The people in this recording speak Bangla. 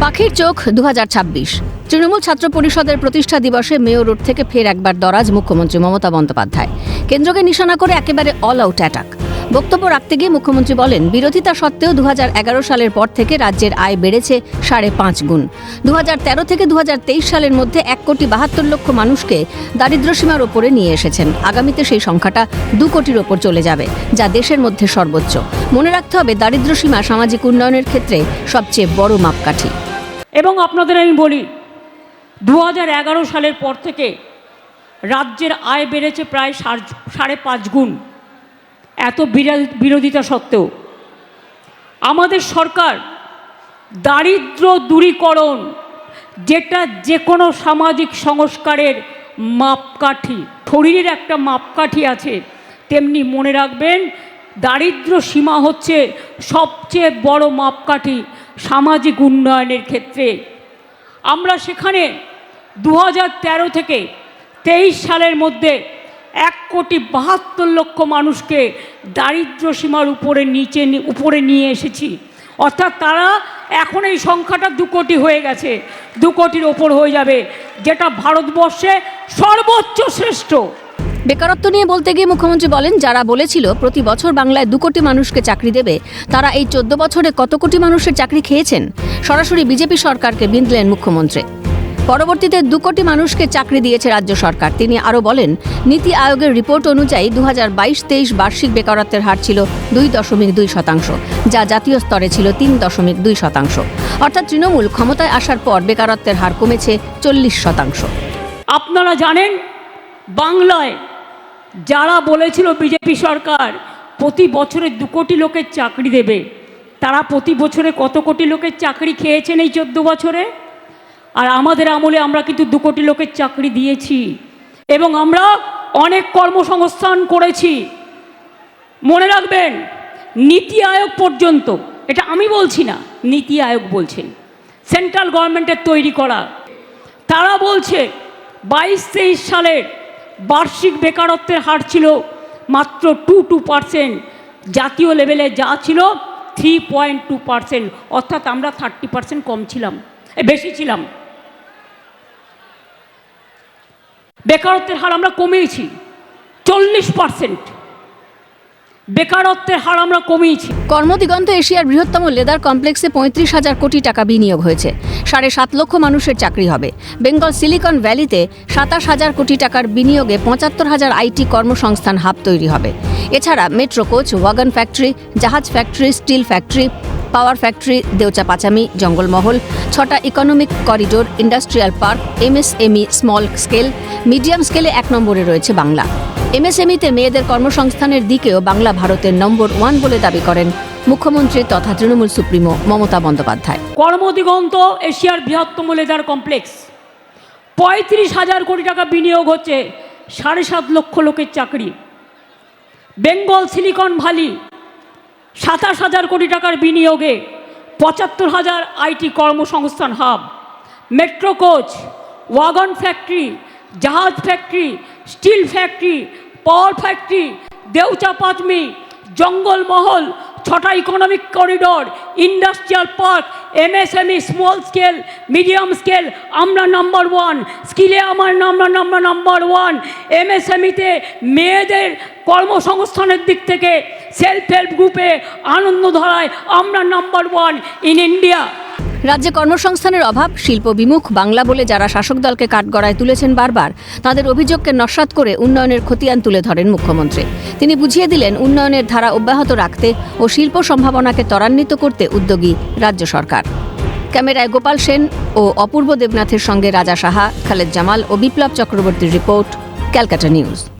পাখির চোখ 2026 তৃণমূল ছাত্র পরিষদের প্রতিষ্ঠা দিবসে মেয়র রোড থেকে ফের একবার দরাজ মুখ্যমন্ত্রী মমতা বন্দ্যোপাধ্যায়। কেন্দ্রকে নিশানা করে একেবারে অল আউট অ্যাটাক। বক্তব্য রাখতে গিয়ে মুখ্যমন্ত্রী বলেন, বিরোধিতা সত্ত্বেও 2011 সালের পর থেকে রাজ্যের আয় বেড়েছে 5.5 গুণ। 2013 থেকে 2023 সালের মধ্যে 1,72,00,000 মানুষকে দারিদ্র্যসীমার ওপরে নিয়ে এসেছেন। আগামীতে সেই সংখ্যাটা 2 কোটির ওপর চলে যাবে, যা দেশের মধ্যে সর্বোচ্চ। মনে রাখতে হবে, দারিদ্র্যসীমা সামাজিক উন্নয়নের ক্ষেত্রে সবচেয়ে বড় মাপকাঠি। এবং আপনাদের আমি বলি, 2011 সালের পর থেকে রাজ্যের আয় বেড়েছে প্রায় 5.5 গুণ। এত বিরোধিতা সত্ত্বেও আমাদের সরকার দারিদ্র দূরীকরণ, যেটা যে কোনো সামাজিক সংস্কারের মাপকাঠি, শরীরের একটা মাপকাঠি আছে, তেমনি মনে রাখবেন দারিদ্র সীমা হচ্ছে সবচেয়ে বড় মাপকাঠি সামাজিক উন্নয়নের ক্ষেত্রে। আমরা সেখানে 2013 থেকে 23 সালের মধ্যে 1,72,00,000 মানুষকে দারিদ্র সীমার উপরে নিয়ে এসেছি। অর্থাৎ তারা এখন এই সংখ্যাটা 2 কোটি হয়ে গেছে, 2 কোটির ওপর হয়ে যাবে, যেটা ভারতবর্ষে সর্বোচ্চ শ্রেষ্ঠ। বেকারত্ব নিয়ে বলতে গিয়ে মুখ্যমন্ত্রী বলেন, যারা বলেছিল প্রতি বছর বাংলায় 2 কোটি মানুষকে চাকরি দেবে, তারা এই 14 বছরে কত কোটি মানুষের চাকরি খেয়েছেন? সরাসরি বিজেপি সরকারকে বিঁধলেন মুখ্যমন্ত্রী। পরবর্তীতে 2 কোটি মানুষকে চাকরি দিয়েছে রাজ্য সরকার। তিনি আরও বলেন, নীতি আয়োগের রিপোর্ট অনুযায়ী 2022-23 বার্ষিক বেকারত্বের হার ছিল 2.2%, যা জাতীয় স্তরে ছিল 3.2%। অর্থাৎ তৃণমূল ক্ষমতায় আসার পর বেকারত্বের হার কমেছে 40%। আপনারা জানেন, বাংলায় যারা বলেছিল বিজেপি সরকার প্রতি বছরে 2 কোটি লোকের চাকরি দেবে, তারা প্রতি বছরে কত কোটি লোকের চাকরি খেয়েছেন এই 14 বছরে? আর আমাদের আমলে আমরা কিন্তু 2 কোটি লোকের চাকরি দিয়েছি এবং আমরা অনেক কর্মসংস্থান করেছি। মনে রাখবেন, নীতি আয়োগ পর্যন্ত, এটা আমি বলছি না, নীতি আয়োগ বলছেন, সেন্ট্রাল গভর্নমেন্টের তৈরি করা, তারা বলছে 22-23 সালের বার্ষিক বেকারত্বের হার ছিল মাত্র 2%, জাতীয় লেভেলে যা ছিল 3.2%, অর্থাৎ আমরা 30% কম ছিলাম, বেশি ছিলাম। বেকারত্বের হার আমরা কমিয়েছি 40%, বেকারত্বের হার আমরা কমিয়েছি। কর্মদিগন্ত এশিয়ার বৃহত্তম লেদার কমপ্লেক্সে 35,000 কোটি টাকা বিনিয়োগ হয়েছে। 7.5 লক্ষ মানুষের চাকরি হবে। বেঙ্গল সিলিকন ভ্যালিতে 27,000 কোটি টাকার বিনিয়োগে 75,000 আইটি কর্মসংস্থান হাব তৈরি হবে। এছাড়া মেট্রো কোচ, ওয়াগন ফ্যাক্টরি, জাহাজ factory, steel factory, power factory, Deucha Pachami, Jangalmahal, 6টা economic corridor, industrial park, MSME, small scale, medium স্কেলে 1 নম্বরে রয়েছে বাংলা। এমএসএমইতে মেয়েদের কর্মসংস্থানের দিকেও বাংলা ভারতের নম্বর 1 বলে দাবি করেন মুখ্যমন্ত্রী তথা তৃণমূল সুপ্রিমো মমতা বন্দ্যোপাধ্যায়। কর্মদিগন্ত এশিয়ার বৃহত্তম লেদার কমপ্লেক্স, 35,000 কোটি টাকা বিনিয়োগ হচ্ছে, 7.5 লক্ষ লোকের চাকরি। বেঙ্গল সিলিকন ভ্যালি 27,000 কোটি টাকার বিনিয়োগে 75,000 আইটি কর্মসংস্থান hub. Metro coach, wagon factory, জাহাজ factory, steel factory, power factory, Deucha Pachami, Jangalmahal, 6টা economic corridor, industrial park, MSME, small scale, medium scale, আমরা নাম্বার 1। স্কিলে আমরা নাম্বার 1। এমএসএমইতে মেয়েদের কর্মসংস্থানের দিক থেকে সেলফ হেল্প গ্রুপে আনন্দধারায় আমরা নাম্বার 1 ইন ইন্ডিয়া। রাজ্যে কর্মসংস্থানের অভাব, শিল্প বিমুখ বাংলা বলে যারা শাসক দলকে কাঠগড়ায় তুলেছেন বারবার, তাদের অভিযোগকে নস্যাৎ করে উন্নয়নের খতিয়ান তুলে ধরেন মুখ্যমন্ত্রী। তিনি বুঝিয়ে দিলেন, উন্নয়নের ধারা অব্যাহত রাখতে ও শিল্প সম্ভাবনাকে ত্বরান্বিত করতে উদ্যোগী রাজ্য সরকার। ক্যামেরায় গোপাল সেন ও অপূর্ব দেবনাথের সঙ্গে রাজা সাহা, খালেদ জামাল ও বিপ্লব চক্রবর্তীর রিপোর্ট, ক্যালকাটা নিউজ।